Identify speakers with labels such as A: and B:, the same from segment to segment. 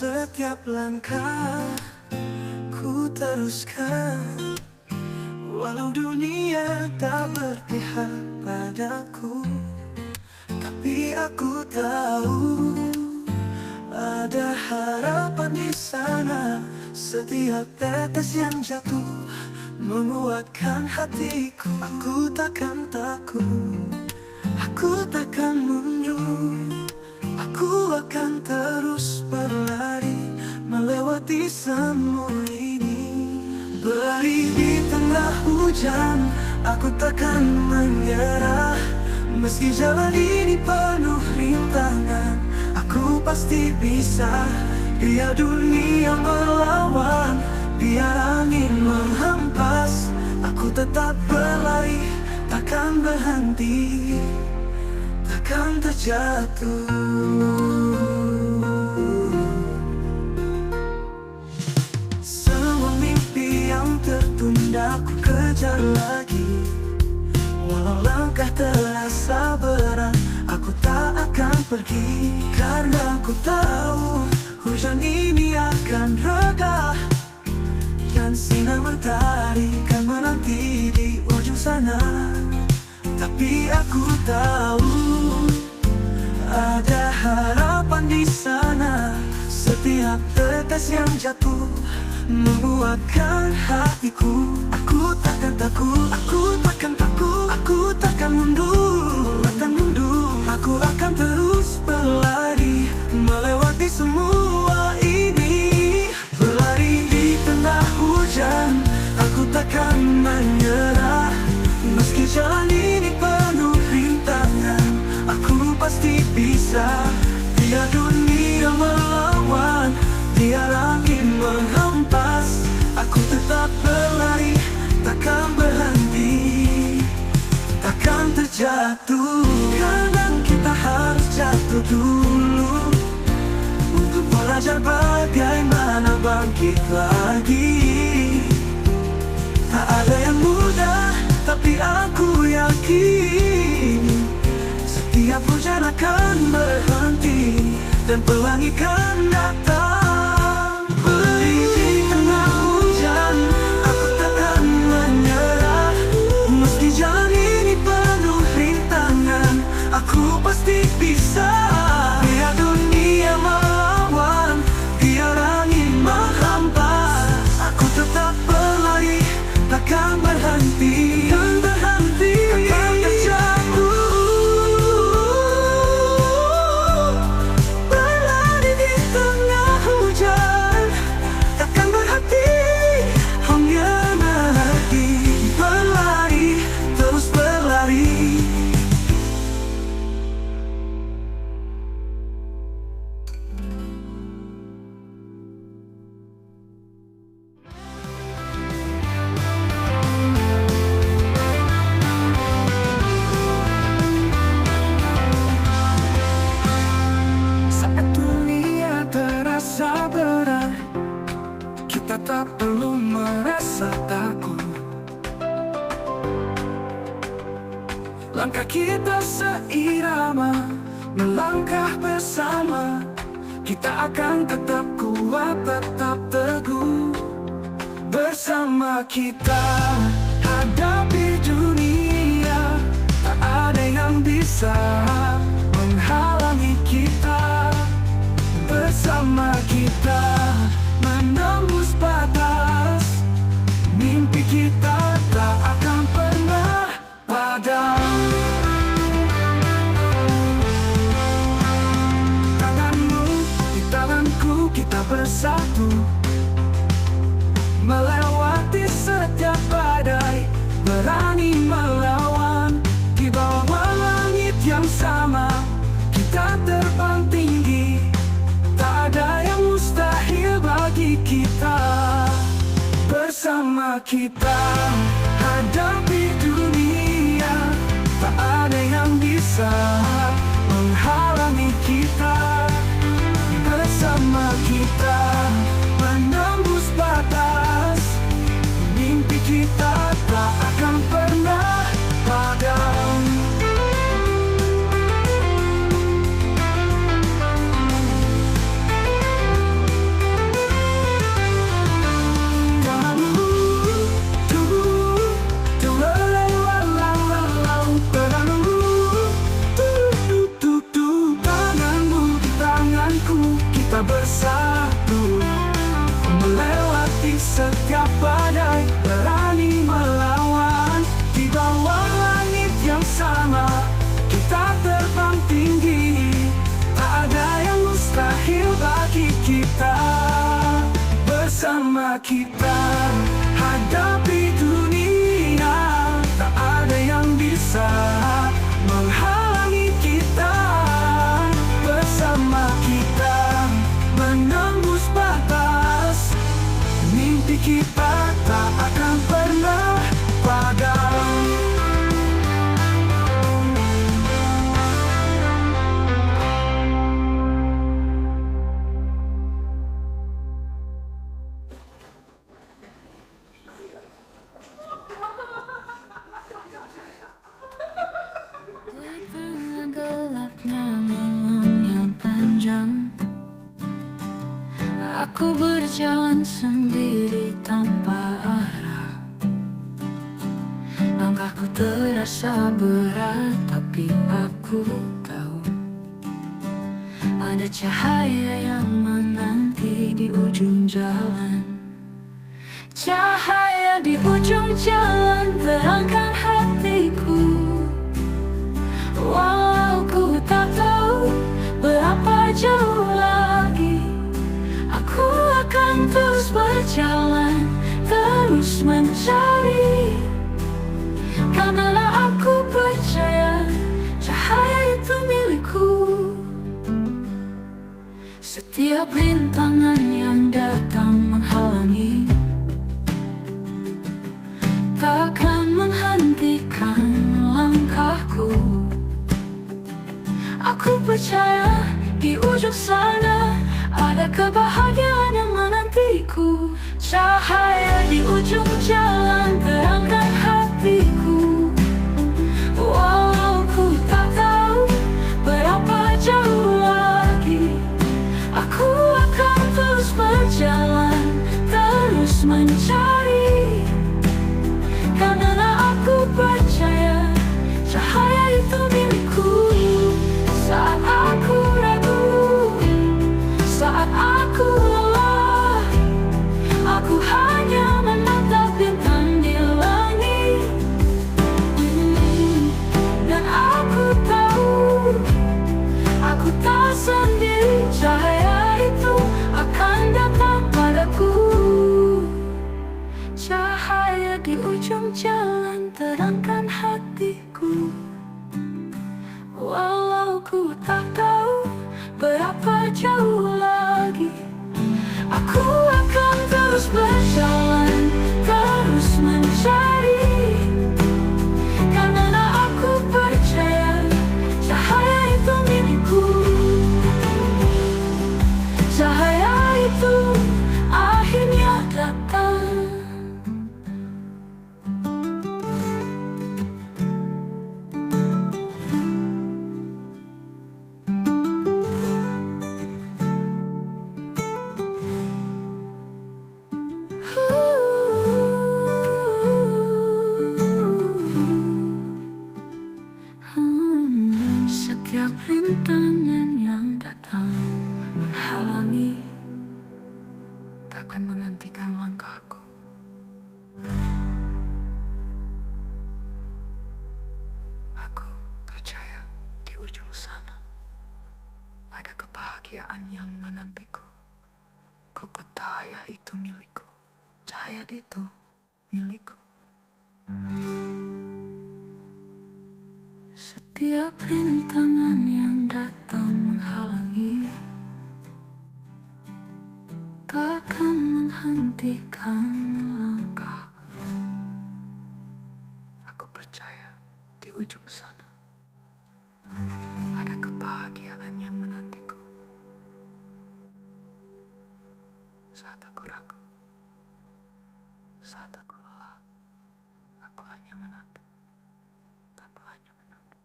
A: setiap langkah ku teruskan, walau dunia tak berpihak padaku. Tapi aku tahu ada harapan di sana. Setiap tetes yang jatuh menguatkan hatiku. Aku takkan takut, aku takkan mundur. Aku akan terus berlari melewati semua ini. Berlari di tengah hujan, aku takkan menyerah. Meski jalan ini penuh rintangan, aku pasti bisa. Biar dunia melawan, biar angin menghempas, aku tetap berlari, takkan berhenti, takkan terjatuh. Semua mimpi yang tertunda ku kejar lagi. Walau langkah terasa berat, aku tak akan pergi. Karena aku tahu hujan ini akan reda, dan sinar matahari kan menanti di ujung sana. Tapi aku tahu ada harapan di sana. Setiap tetes yang jatuh menguatkan hatiku. Aku takkan takut, aku takkan takut, aku takkan mundur, takkan mundur. Aku akan terus berlari melewati semua ini. Berlari di tengah hujan, aku takkan menyerah. Meski jalan ini penuh rintangan, aku pasti bisa. Biar dunia melawan, biar angin menghempas, aku tetap berlari, takkan berhenti, takkan terjatuh. Kadang kita harus jatuh dulu untuk belajar bagaimana bangkit lagi. Tak ada yang mudah, tapi aku yakin setiap hujan akan berhenti dan pelangi kan datang. Berlari di tengah hujan, aku takkan menyerah. Meski jalan ini penuh rintangan, aku pasti bisa. Biar dunia melawan, biar angin menghampas, aku tetap berlari, takkan berhenti, takkan berhenti, takkan terjatuh. Berlari di tengah hujan, takkan berhenti, hanya mengerti. Berlari, terus berlari. Saat dunia terasa berat, kita tak perlu merasa takut. Langkah kita seirama, melangkah bersama. Kita akan tetap kuat, tetap teguh. Bersama kita hadapi dunia, tak ada yang bisa menghalangi kita. Bersama kita menembus batas, mimpi kita tak akan pernah padam. Tanganmu di tanganku, kita bersatu melewati setiap badai, berani melawan. Di bawah langit yang sama, kita terbang tinggi. Tak ada yang mustahil bagi kita. Bersama kita hadapi dunia, tak ada yang bisa menghalangi kita. Bersama kita menembus batas, mimpi kita tak akan pernah padam. kita bersatu, melewati setiap badai, berani melawan. Di bawah langit yang sama, kita terbang tinggi. Tak ada yang mustahil bagi kita. Bersama kita hadapi dunia, tak ada yang bisa menghalangi kita. Bersama kita menembus batas, mimpi kita tak akan pernah padam.
B: Gelapnya malam yang panjang, aku berjalan sendiri tanpa arah. Langkahku terasa berat, tapi aku tahu ada cahaya yang menanti di ujung jalan. Cahaya di ujung jalan terangkan hatiku. Walau ku tak tahu berapa jauh lagi, aku akan terus berjalan, terus mencari. Karena aku percaya cahaya itu milikku. Setiap rintangan yang datang menghalangi takkan menghentikan langkahku. Aku percaya di ujung sana ada kebahagiaan yang menantiku. Cahaya di ujung jalan terangkan hatiku. Walau ku tak tahu berapa jauh lagi, aku akan terus berjalan, terus mencari. Karena aku percaya cahaya itu milikku. Saat aku ragu, saat aku lelah, aku hanya menatap bintang di langit. Dan aku tahu, aku tak sendiri. Cahaya itu akan datang padaku. Cahaya di ujung jalan terangkan hatiku. Walau ku tak tahu berapa jauh lagi, aku akan terus berjalan, terus mencari. Karena aku percaya cahaya itu milikku. Cahaya itu akhirnya datang. Setiap rintangan yang datang menghalangi takkan menghentikan langkahku. Aku percaya di ujung sana ada kebahagiaan yang menantiku. Ku percaya itu milikku. Cahaya itu milikku. Setiap rintangan yang datang menghalangi takkan menghentikan langkah. Aku percaya di ujung sana ada kebahagiaan yang menantiku. Saat aku ragu, saat aku lelah, aku hanya menatap. Aku hanya menatap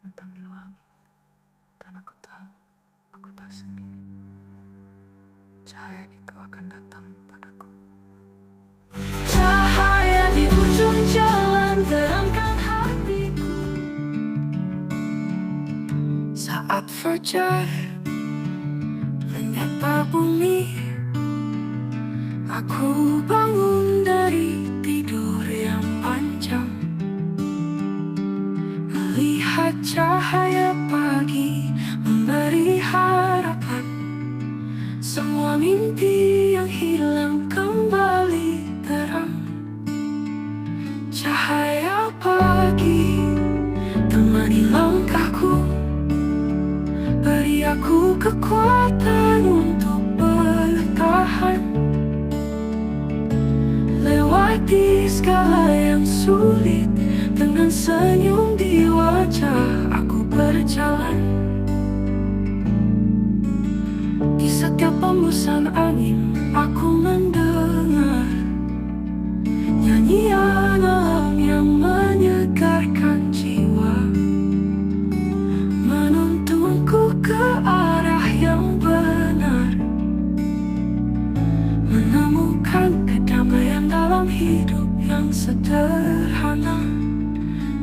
B: bintang di langit. Dan aku tahu aku tak sendiri. Cahaya itu akan datang padaku. Cahaya di ujung jalan terangkan hatiku. Saat fajar Aku bangun dari tidur yang panjang, melihat cahaya pagi memberi harapan. Semua mimpi yang hilang kembali terang. Cahaya pagi temani langkahku, beri aku kekuatan untuk bertahan. Lewati segala yang sulit, dengan senyum di wajah aku berjalan. Di setiap hembusan angin aku mendengar nyanyian alam yang menyegarkan jiwa, menuntunku ke arah yang benar, menemukan kedamaian dalam hidup yang sederhana.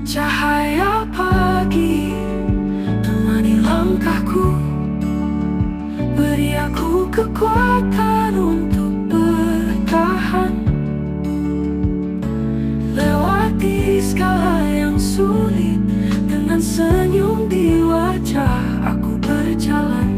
B: Cahaya pagi temani langkahku, beri aku kekuatan untuk bertahan. Lewati segala yang sulit, dengan senyum di wajah aku berjalan.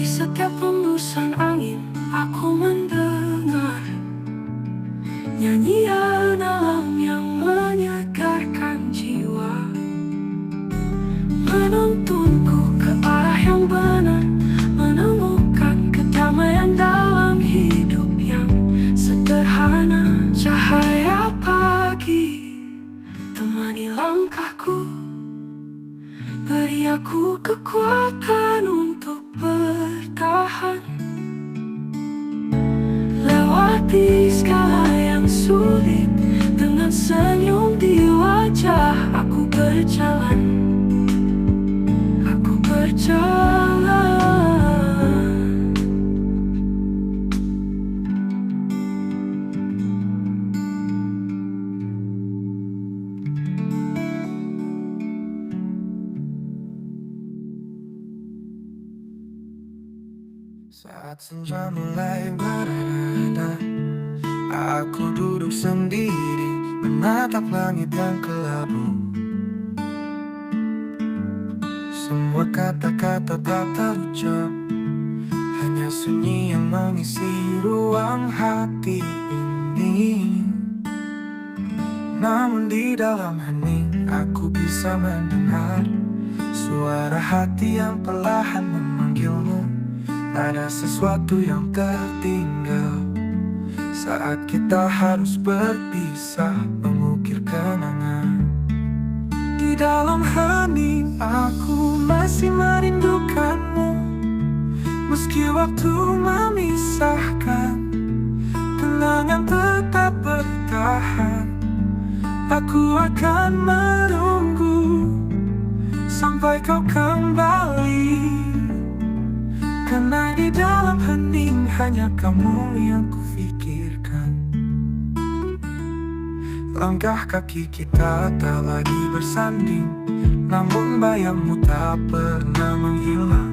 B: Di setiap hembusan angin aku mendengar nyanyian alam yang menyegarkan jiwa, menuntunku ke arah yang benar, menemukan kedamaian dalam hidup yang sederhana. Cahaya pagi temani langkahku, beri aku kekuatan untuk bertahan. Lewati segala yang sulit, dengan senyum di wajah aku berjalan. Aku berjalan.
A: Saat senja mulai mereda, aku duduk sendiri menatap langit yang kelabu. Semua kata-kata tak terucap, hanya sunyi yang mengisi ruang hati ini. Namun di dalam hening aku bisa mendengar suara hati yang perlahan memanggilmu. Ada sesuatu yang tertinggal saat kita harus berpisah, mengukir kenangan. Di dalam hening aku masih merindukanmu, meski waktu memisahkan, kenangan tetap bertahan. Aku akan menunggu sampai kau kembali, karena di dalam hening hanya kamu yang kufikirkan. Langkah kaki kita tak lagi bersanding, namun bayangmu tak pernah menghilang.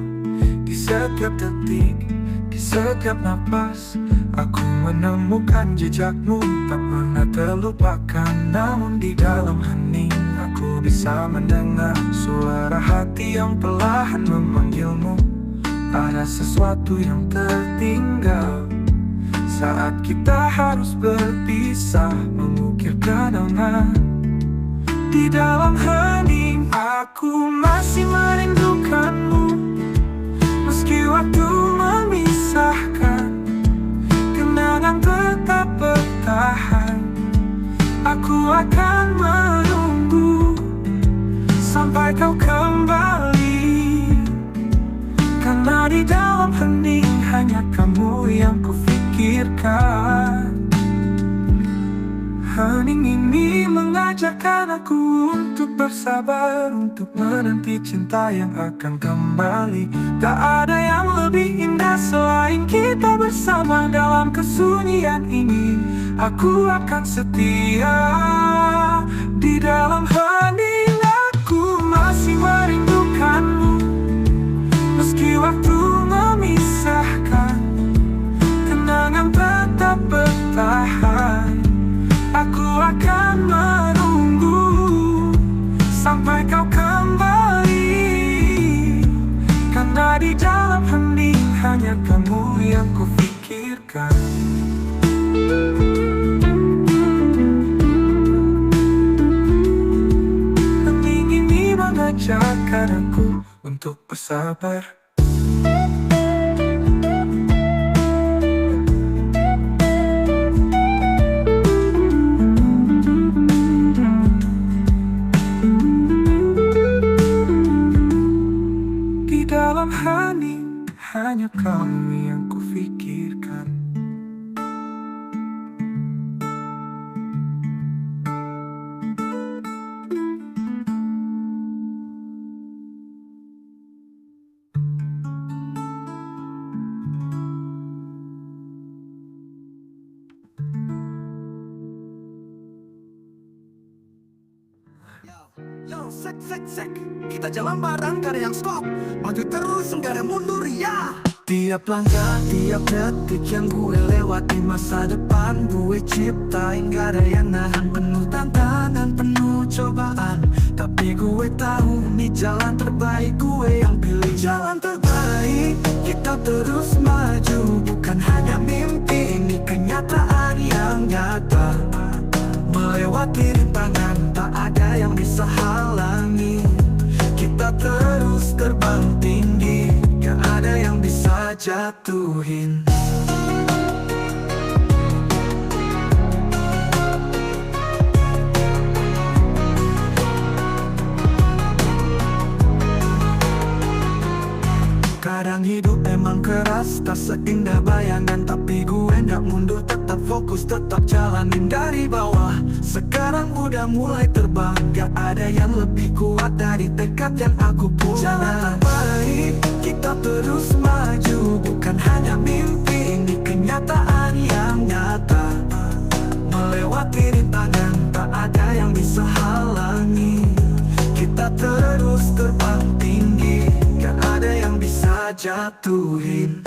A: Di setiap detik, di setiap napas, aku menemukan jejakmu tak pernah terlupakan. Namun di dalam hening aku bisa mendengar suara hati yang perlahan memanggilmu. Ada sesuatu yang tertinggal saat kita harus berpisah, mengukir kenangan. Di dalam hening aku masih merindukanmu, meski waktu memisahkan, kenangan tetap bertahan. Aku akan menunggu sampai kau kembali, karena di dalam hening hanya kamu yang kufikirkan. Hening ini mengajarkan aku untuk bersabar, untuk menanti cinta yang akan kembali. Tak ada yang lebih indah selain Selain kita bersama dalam kesunyian ini, aku akan setia. Di dalam hening aku masih merindukanmu. Meski waktu memisahkan, kenangan tetap bertahan. Aku akan menunggu sampai kau kembali, karena di dalam hening hanya kamu yang kufikirkan. Hening ini mengajarkan aku untuk bersabar. Di dalam hening hanya kamu yang kufikirkan.
C: Yo, sek, kita jalan bareng, gak ada yang stop. Maju terus, gak ada mundur, ya. Tiap langkah, tiap detik yang gue lewati, masa depan gue ciptain. Gak ada yang nahan, penuh tantangan, penuh cobaan. Tapi gue tahu, nih jalan terbaik, gue yang pilih jalan terbaik. Kita terus maju, bukan hanya mimpi, ini kenyataan yang nyata. Melewati rintangan, tak ada yang bisa halangi. Kita terus terbang tinggi, gak ada yang bisa jatuhin. Kadang hidup emang keras, tak seindah bayangan. Tapi gue gak mundur, tetap fokus, tetap jalanin dari bawah. Sekarang udah mulai terbang, gak ada yang lebih kuat dari tekad yang aku punya. Jalan terbaik, kita terus maju, bukan hanya mimpi, ini kenyataan yang nyata. Melewati rintangan, tak ada yang bisa halangi. Kita terus terbang tinggi, gak ada yang bisa jatuhin.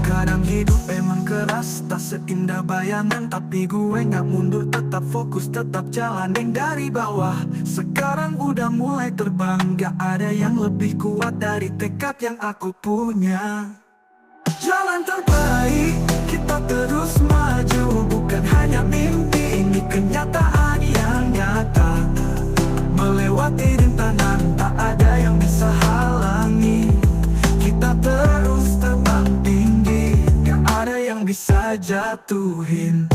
C: Kadang hidup emang keras, tak seindah bayangan. Tapi gue gak mundur, tetap fokus, tetap jalanin dari bawah. Sekarang udah mulai terbang, gak ada yang lebih kuat dari tekad yang aku punya. Jalan terbaik, kita terus maju, bukan hanya mimpi, ini kenyataan yang nyata. Melewati rintangan, tak ada yang bisa halangi. Kita terus terbang tinggi, gak ada yang bisa jatuhin.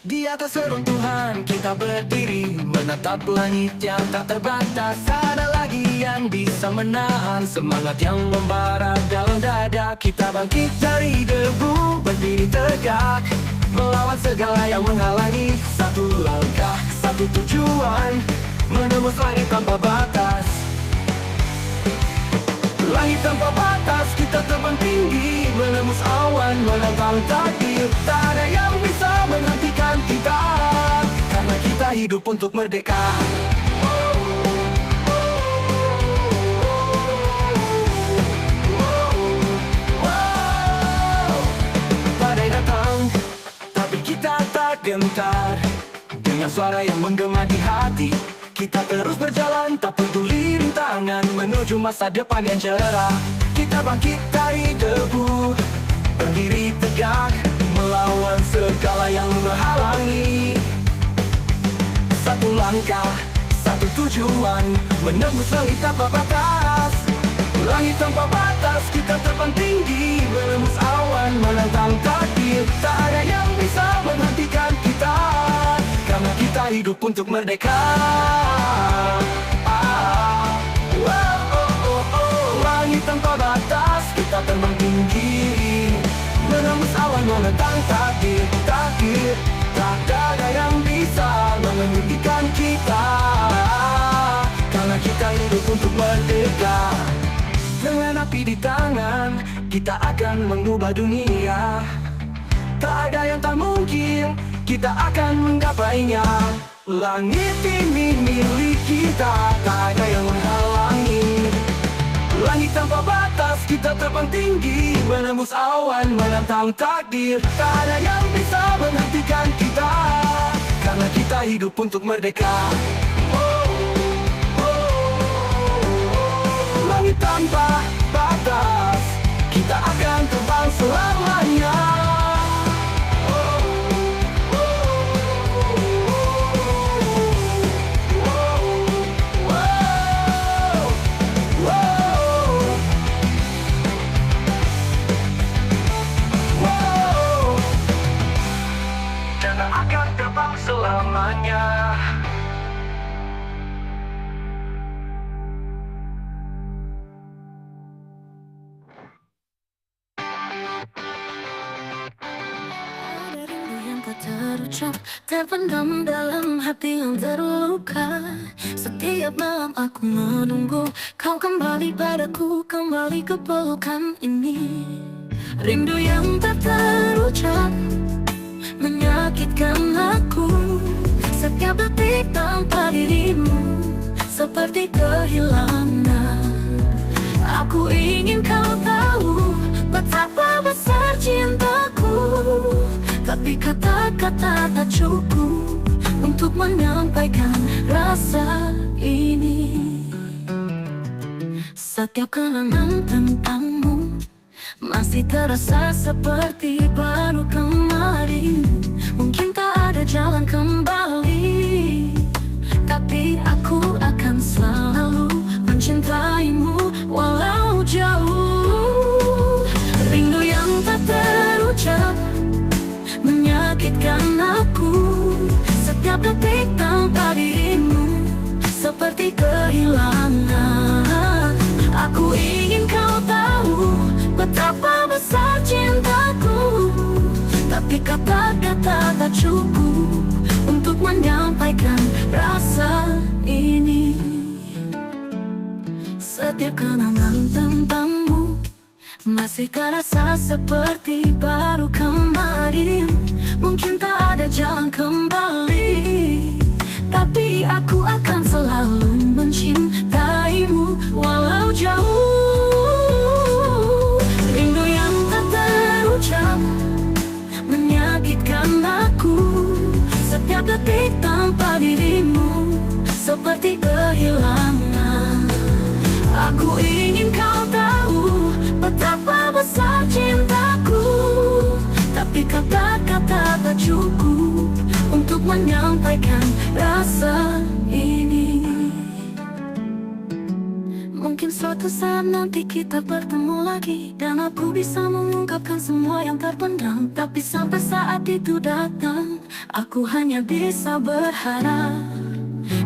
C: Di atas seruntuhan kita berdiri, menatap langit yang tak terbatas. Ada lagi yang bisa menahan semangat yang membara dalam dada. Kita bangkit dari debu, berdiri tegak, melawan segala yang menghalangi. Satu langkah, satu tujuan, menembus langit tanpa batas. Langit tanpa batas, kita terbang tinggi, menembus awan, menantang takdir. Tak ada yang bisa menghentikan kita, karena kita hidup untuk merdeka. Badai datang, tapi kita tak gentar. Dengan suara yang menggema di hati, kita terus berjalan, tak peduli rintangan, menuju masa depan yang cerah. Kita bangkit dari debu, berdiri tegak, melawan segala yang menghalangi. Satu langkah, satu tujuan, menembus langit tanpa batas. Langit tanpa batas, kita terbang tinggi, menembus awan, menantang takdir. Tak ada yang bisa menghentikan kita, karena kita hidup untuk merdeka. Langit tanpa batas, kita terbang tinggi, menembus awan, menentang takdir. Takdir, tak ada yang bisa menghentikan kita, karena kita hidup untuk merdeka. Dengan api di tangan, kita akan mengubah dunia. Tak ada yang tak mungkin, kita akan menggapainya. Langit ini milik kita, tak ada yang menghalangi. Langit tanpa batas, kita terbang tinggi, menembus awan, menantang takdir. Tak ada yang bisa menghentikan kita, karena kita hidup untuk merdeka. Langit tanpa batas, kita akan terbang selamanya. Dan akan terbang selamanya.
B: Terucap, terpendam dalam hati yang terluka. Setiap malam aku menunggu kau kembali padaku, kembali ke pelukan ini. Rindu yang tak terucap menyakitkan aku. Setiap detik tanpa dirimu seperti kehilangan. Aku ingin kau tahu betapa besar cintaku, tapi kata-kata tak cukup untuk menyampaikan rasa ini. Setiap kenangan tentangmu masih terasa seperti baru kemarin. Mungkin tak ada jalan kembali, tapi aku akan selalu mencintaimu walau jauh. Rindu yang tak terucap menyakitkan aku. Setiap detik tanpa dirimu seperti kehilangan. Aku ingin kau tahu betapa besar cintaku, tapi kata-kata tak cukup untuk menyampaikan rasa ini. Setiap kenangan tentangmu masih terasa seperti baru kemarin. Mungkin tak ada jalan kembali, tapi aku akan selalu mencintaimu walau jauh. Rindu yang tak terucap menyakitkan aku. Setiap detik tanpa dirimu seperti kehilangan. Aku ingin kau tahu betapa besar cintaku, tapi kata-kata tak cukup untuk menyampaikan rasa ini. Mungkin suatu saat nanti kita bertemu lagi, dan aku bisa mengungkapkan semua yang terpendam. Tapi sampai saat itu datang, aku hanya bisa berharap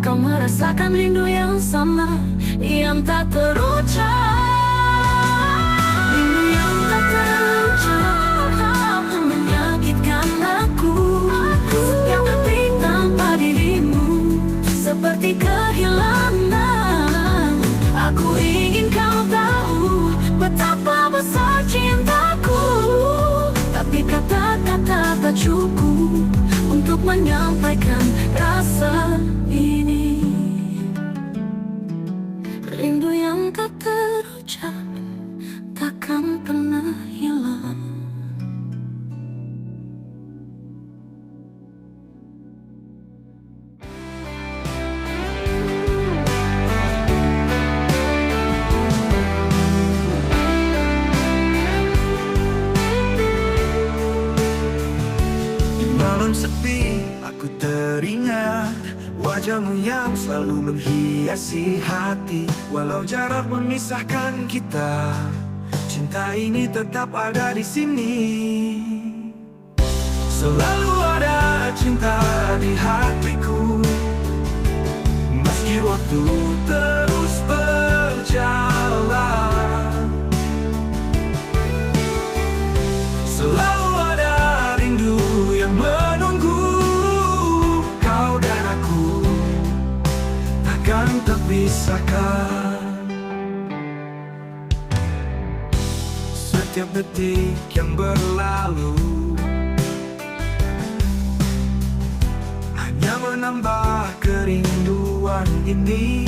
B: kau merasakan rindu yang sama, yang tak terucap. Rindu yang tak terucap menyakitkan aku. Setiap detik tanpa dirimu seperti kehilangan. Aku ingin kau tahu betapa besar cintaku, tapi kata-kata tak cukup untuk menyampaikan rasa ini. Rindu yang tak terucap takkan pernah hilang.
C: Di malam sepi aku teringat Wajahmu yang selalu menghiasi hati. Walau jarak memisahkan kita, cinta ini tetap ada di sini. Selalu ada cinta di hatiku, meski waktu terus berjalan. Selalu ada rindu yang menunggu. Kau dan aku takkan terpisahkan. Setiap detik yang berlalu hanya menambah kerinduan ini.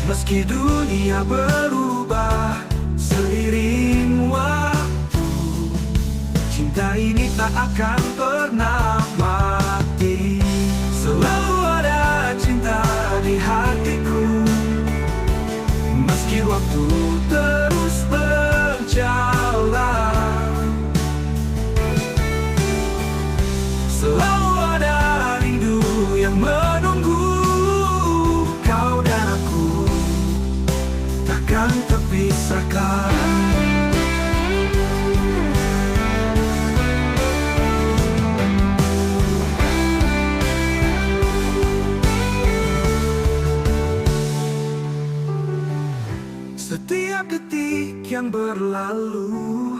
C: Meski dunia berubah seiring waktu, cinta ini tak akan pernah mati. Selalu ada cinta di hatiku, meski waktu terus berjalan. Selalu ada rindu yang menunggu. Kau dan aku takkan terpisahkan. Setiap detik yang berlalu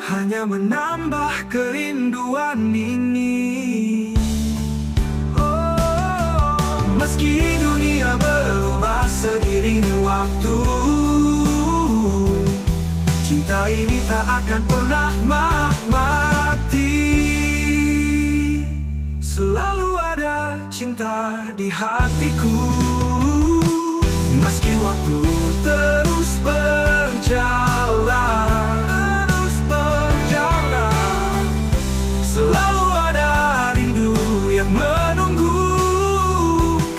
C: hanya menambah kerinduan ini. Oh, meski dunia berubah seiring waktu, cinta ini tak akan pernah mati. Selalu ada cinta di hatiku, meski waktu terus berjalan. Selalu ada rindu yang menunggu.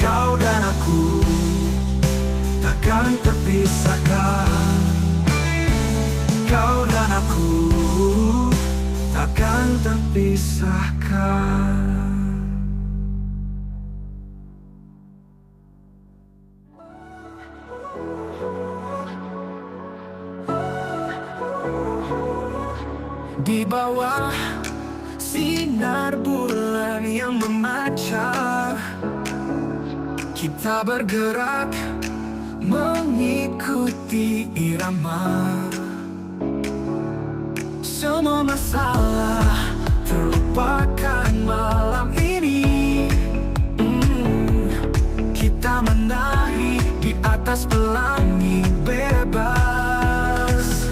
C: Kau dan aku takkan terpisahkan. Kau dan aku takkan terpisahkan. Di bawah sinar bulan yang memancar, kita bergerak mengikuti irama. Semua masalah terlupakan malam ini. Kita menari di atas pelangi bebas.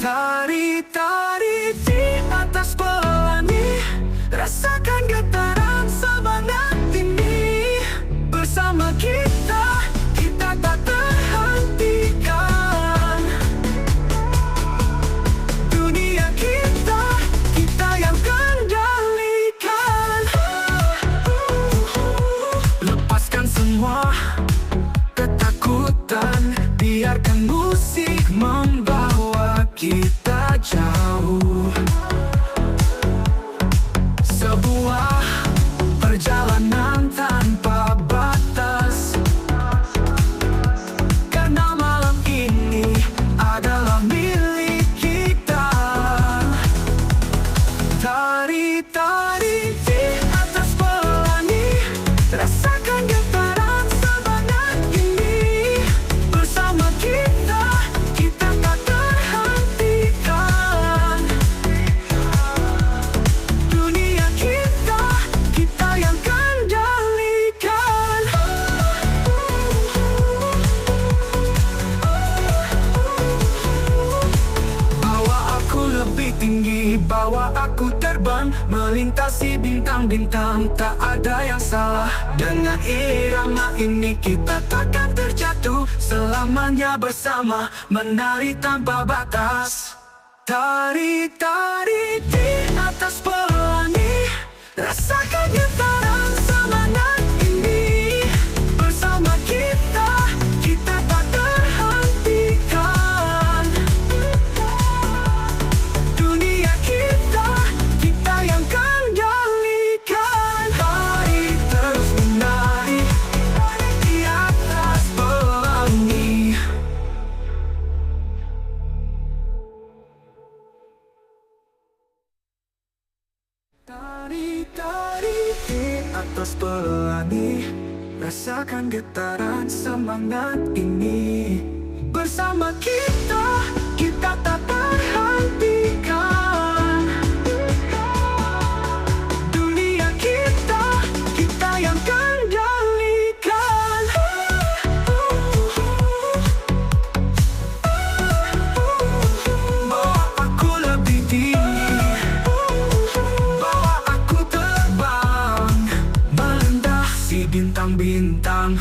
C: Tari-tari di atas pelangi, rasakan getaran semangat ini. Bersama kita, kita tak terhentikan. Dunia kita, kita yang kendalikan. Lepaskan semua ketakutan, biarkan musik membawa kita jauh. Sebuah perjalanan tanpa batas, karena malam ini adalah milik kita. Tari-tari di atas pelangi, rasakan getaran semangat ini. Bersama kita, kita tak terhentikan. Dunia kita, kita yang kendalikan. Bawa aku lebih tinggi, bawa aku terbang, melintasi bintang-bintang. Tak ada yang salah dengan irama ini. Kita takkan terjatuh, selamanya bersama, menari tanpa batas. Tari-tari di atas pelangi, rasakan getaran semangat ini. Bersama kita, kita tak terhentikan. Dunia kita, kita yang kendalikan.
A: Tari-tari di atas pelangi, rasakan getaran semangat ini. Bersama kita, kita tak terhentikan. Dunia kita, kita yang kendalikan. Bawa aku lebih tinggi, bawa aku terbang, merendah si bintang-bintang.